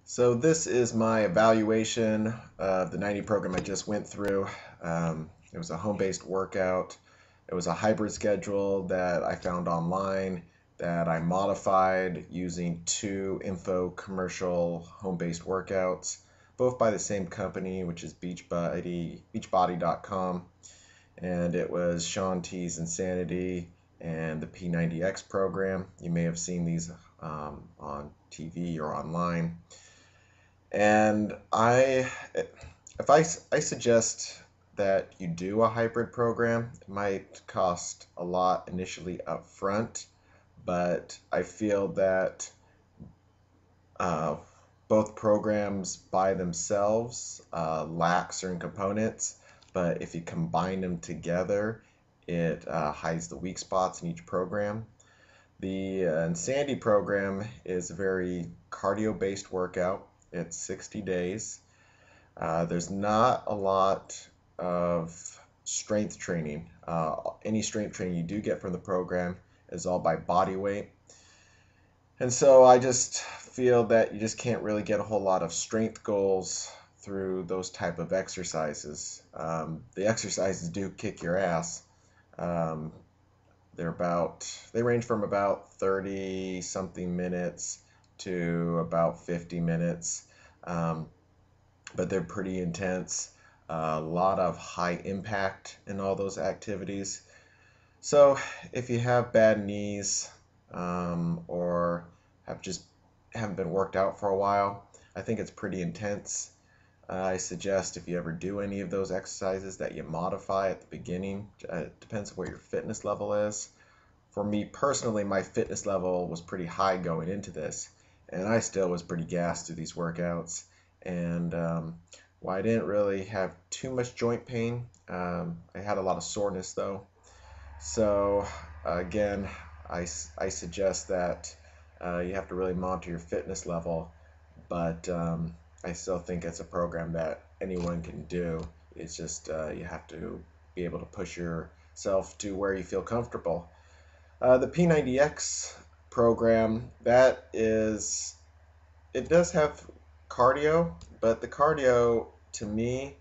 So this is my evaluation of the 90 program I just went through. It was a home-based workout. It was a hybrid schedule that I found online that I modified using two info commercial home-based workouts, both by the same company, which is beachbody.com. And it was Shaun T's Insanity and the P90X program. You may have seen these on TV or online. And if I suggest that you do a hybrid program, it might cost a lot initially up front, but I feel that uh, both programs by themselves lack certain components, but if you combine them together, it hides the weak spots in each program. The Insanity program is a very cardio-based workout. It's 60 days. There's not a lot of strength training. Any strength training you do get from the program is all by body weight. And so I just feel that you just can't really get a whole lot of strength goals through those type of exercises. The exercises do kick your ass. Um, they range from about 30 something minutes to about 50 minutes, but they're pretty intense. A lot of high impact in all those activities. So if you have bad knees or haven't been worked out for a while, I think it's pretty intense. I suggest if you ever do any of those exercises that you modify at the beginning. It depends on what your fitness level is. For me personally, my fitness level was pretty high going into this, and I still was pretty gassed through these workouts. And I didn't really have too much joint pain. I had a lot of soreness though. So again, I suggest that you have to really monitor your fitness level, but I still think it's a program that anyone can do. It's just you have to be able to push yourself to where you feel comfortable. The P90X program, it does have cardio, but the cardio to me,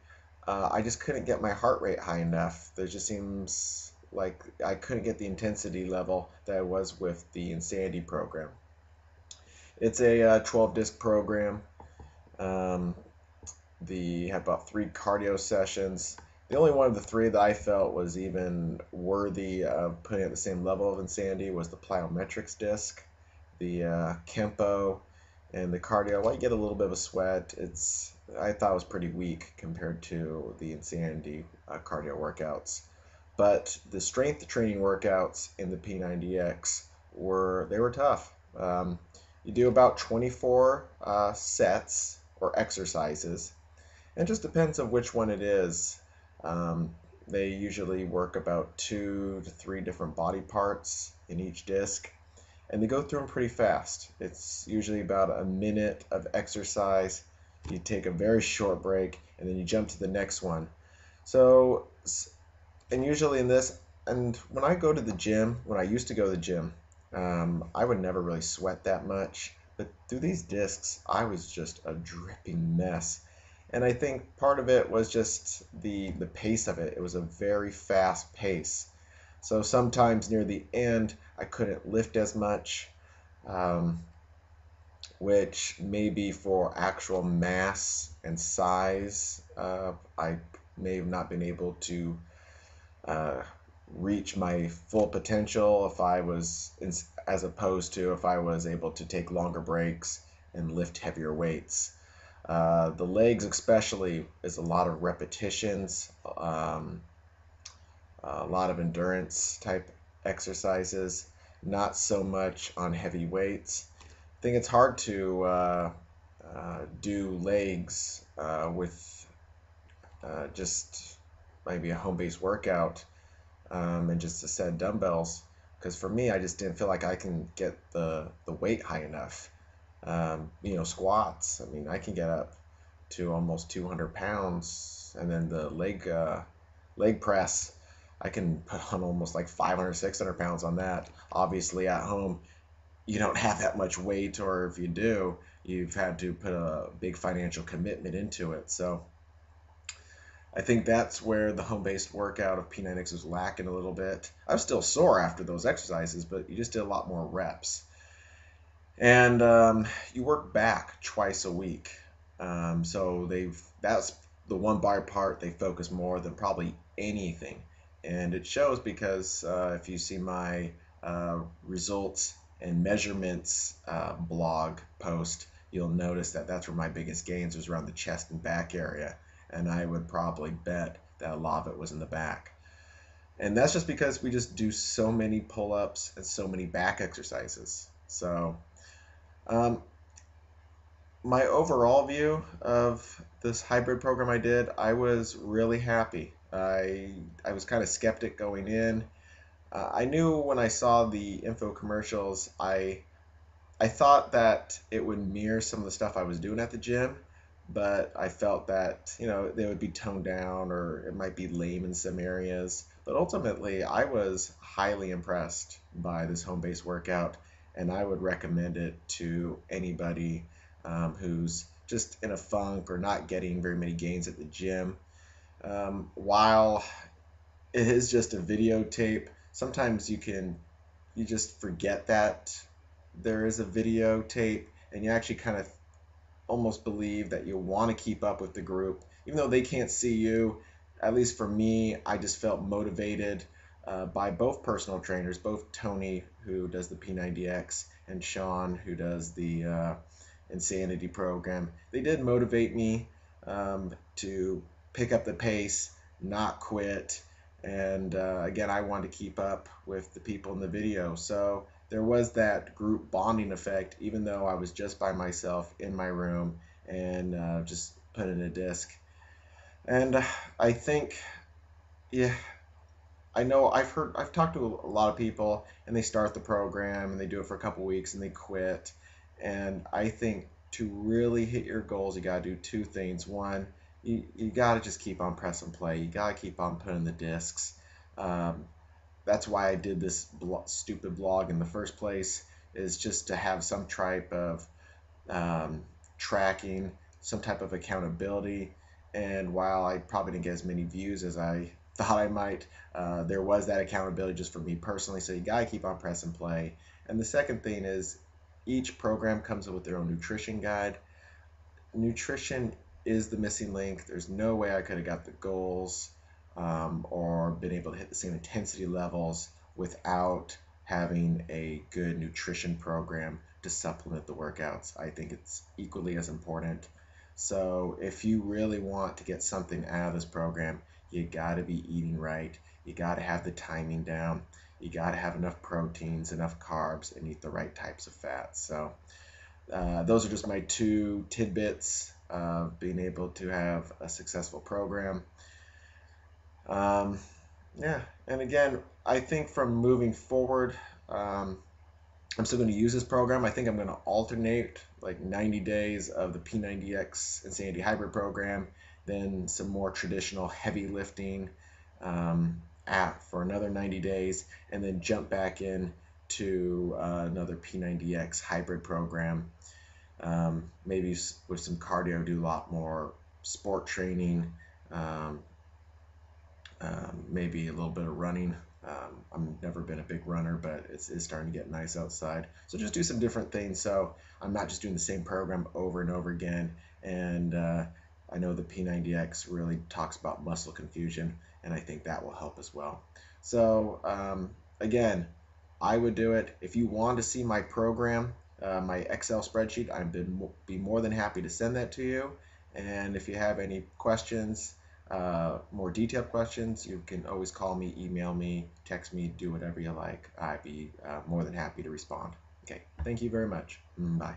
I just couldn't get my heart rate high enough. There just seems like I couldn't get the intensity level that I was with the Insanity program. It's a 12 disc program. They have about 3 cardio sessions. The only one of the 3 that I felt was even worthy of putting at the same level of Insanity was the plyometrics disc. The Kempo and the cardio, well, you get a little bit of a sweat. I thought it was pretty weak compared to the Insanity cardio workouts. But the strength training workouts in the P90X were tough. You do about 24 sets or exercises. It just depends on which one it is. They usually work about 2 to 3 different body parts in each disc, and they go through them pretty fast. It's usually about a minute of exercise. You take a very short break, and then you jump to the next one. So, and usually in this, and when I go to the gym, when I used to go to the gym, I would never really sweat that much. But through these discs, I was just a dripping mess. And I think part of it was just the pace of it. It was a very fast pace. So sometimes near the end, I couldn't lift as much, which maybe for actual mass and size, I may have not been able to reach my full potential as opposed to if I was able to take longer breaks and lift heavier weights. The legs especially is a lot of repetitions, a lot of endurance type exercises, not so much on heavy weights. I think it's hard to do legs with just maybe a home-based workout and just a set of dumbbells, because for me I just didn't feel like I can get the weight high enough. Squats, I mean, I can get up to almost 200 pounds, and then the leg press, I can put on almost like 500, 600 pounds on that. Obviously at home, you don't have that much weight, or if you do, you've had to put a big financial commitment into it. So I think that's where the home-based workout of P90X was lacking a little bit. I was still sore after those exercises, but you just did a lot more reps. And you work back twice a week. So that's the one bar part they focus more than probably anything. And it shows because if you see my results and measurements blog post, you'll notice that that's where my biggest gains was around the chest and back area. And I would probably bet that a lot of it was in the back. And that's just because we just do so many pull-ups and so many back exercises. So um, my overall view of this hybrid program I did, I was really happy. I was kind of skeptic going in. I knew when I saw the info commercials, I thought that it would mirror some of the stuff I was doing at the gym, but I felt that, they would be toned down or it might be lame in some areas. But ultimately, I was highly impressed by this home-based workout, and I would recommend it to anybody who's just in a funk or not getting very many gains at the gym. While it is just a videotape, sometimes you just forget that there is a videotape, and you actually kind of almost believe that you want to keep up with the group, even though they can't see you. At least for me, I just felt motivated by both personal trainers, both Tony, who does the P90X, and Sean, who does the Insanity program. They did motivate me to pick up the pace, not quit. And again, I wanted to keep up with the people in the video. So there was that group bonding effect, even though I was just by myself in my room and just put in a disc. And I think, yeah, I know I've talked to a lot of people, and they start the program and they do it for a couple weeks and they quit. And I think to really hit your goals, you got to do two things. One, you got to just keep on press and play. You got to keep on putting the discs. Um, that's why I did this stupid blog in the first place, is just to have some type of tracking, some type of accountability. And while I probably didn't get as many views as I thought I might, there was that accountability just for me personally. So you got to keep on press and play. And the second thing is, each program comes with their own nutrition guide. Nutrition is the missing link. There's no way I could have got the goals or been able to hit the same intensity levels without having a good nutrition program to supplement the workouts. I think it's equally as important. So if you really want to get something out of this program, you got to be eating right. You got to have the timing down. You got to have enough proteins, enough carbs, and eat the right types of fats. So those are just my two tidbits of being able to have a successful program. Yeah, and again, I think from moving forward, I'm still going to use this program. I think I'm going to alternate like 90 days of the P90X Insanity Hybrid program, then some more traditional heavy lifting for another 90 days, and then jump back in to another P90X hybrid program. Maybe with some cardio, do a lot more sport training, maybe a little bit of running. I've never been a big runner, but it's starting to get nice outside. So just do some different things. So I'm not just doing the same program over and over again. And I know the P90X really talks about muscle confusion, and I think that will help as well. So again, I would do it. If you want to see my program, my Excel spreadsheet, I'd be more than happy to send that to you. And if you have any questions, more detailed questions, you can always call me, email me, text me, do whatever you like. I'd be more than happy to respond. Okay, thank you very much. Bye.